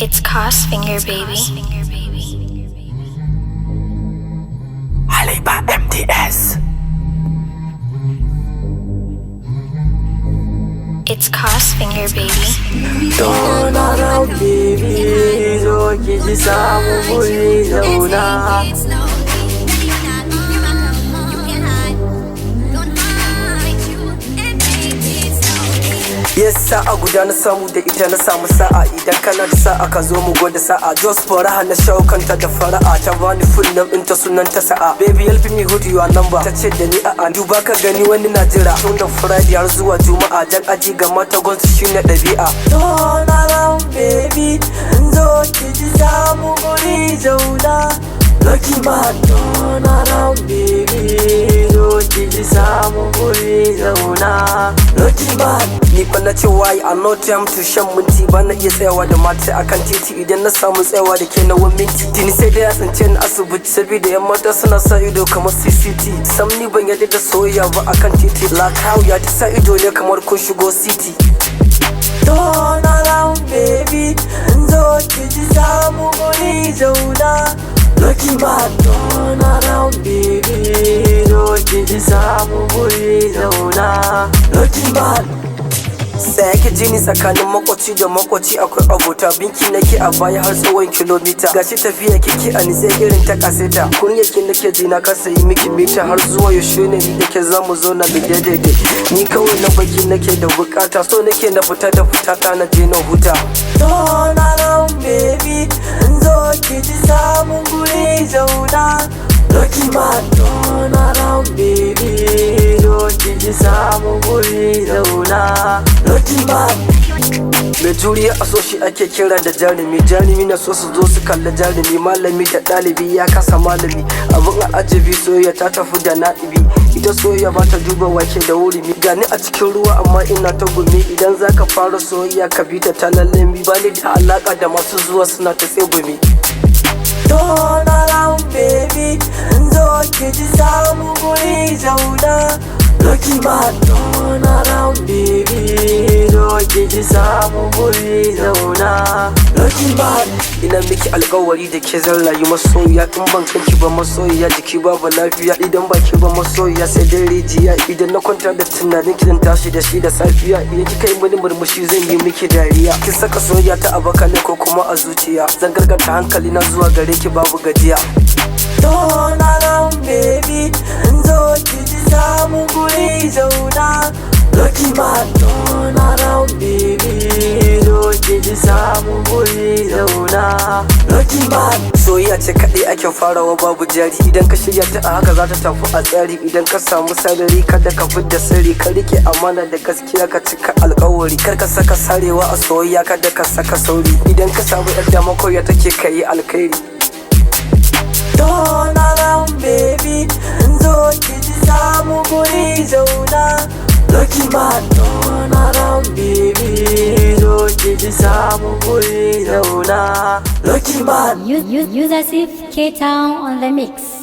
It's Cost Finger, baby. HALIFA MTS. It's Cost Finger, baby. Turn around, baby. Zo ki ji samu guri zauna. Yes, sa'a guda na samu da ita na samu sa'a. Idan kana da sa'a ka zo mu gwada sa'a. Just faraha na shawo kanta da fara'a. Ta bani full name ɗinta sunan ta sa'a. Baby help me hold your number. Ta ce da ni a'a duba ka gani wani na jira. Tun da Friday har zuwa Juma'a. Jan aji ga mata gonsu shine ɗabi'a. Turn around baby, zo ki ji samu guri zauna. Lucky man, turn around baby, zo ki ji samu guri zauna. Lucky man. Ni fa na ce why I no time to shan minti. Ba na iya tsayawa da mata akan titi. Idan na samu tsayawa da ke na 1 minti. Tini sai dai ya tsince ni asibiti. Saboda yan mata suna sa ido kamar CCT. Sam ni ban yadda da soyayya ba akan titi. Like how ya ta sa ido ne kamar kun shigo city. Turn around baby, zo ki ji samu guri zauna. Lucky man, turn around baby, zo ki ji samu guri zauna. Lucky man. Sai yake jini tsakanin makwaci da makwaci akwai abota. Binki nake a baya har tsawon kilomita. Gashi tafiya kike a nitse irin ta kaseta. Kunyaki nake ji na kasa yi miki mita. Har zuwa yaushe ne ni dake zamu zauna da daidai. Ni kawai na baki nake da bukata. So nake na fita da fitata na je na huta. Turn around baby, zo ki ji samu guri zauna. Lucky man, turn around baby, zo ki ji samu guri zauna. Lucky man. Mai juriya a so shi ake kira da jarumi. Jarumi na so su zo su kalla jarumi. Malami da ɗalibi ya kasa malami. Abin a ajabi soyayya ta tafi da na'ibi. Ita soyayya ba ta duba wake da wurimi. Gani a cikin ruwa amma ina ta gumi. Idan zaka fara soyayya ka bi ta lallami. Ba ni da alaka da masu zuwa suna ta tsegumi. Turn around baby, zo ki ji samu guri zauna. Lucky man, turn around baby, zo ki ji samu guri zauna. Lucky man. Ina miki alƙawari da ke zan rayu masoyiya. In ban kanki ba masoyiya jiki babu lafiya. Idan baki ba masoyiya sai dai rijiya. Idan na kwanta da tunanin ki zan tashi da shi da safiya. Idan kika yi mini murmushi zan yi miki dariya. Kin saka soyayya ta a baka ne ko kuma a zuciya. Zan gargata hankali na zuwa gare ki babu gajiya. Turn around baby, zo ki ji samu guri zauna. Lucky man, turn around baby, zo ki ji samu guri zauna. Lucky man. Soyayya ce kaɗai ake farawa babu jari. Idan ka shirya ta a haka za ta tafi a tsari. Idan ka samu sarari kada ka fidda sirri. Ka rike amana da gaskiya ka cika alƙawari. Kar ka saka sarewa a soyayya kada ka saka sauri. Idan ka samu yadda makoya take ka yi alkhairi. Turn around baby, zo ki ji samu guri zauna. Lucky man, turn around baby, zo ki ji samu guri zauna. Lucky man. Use as if K-Town on the mix.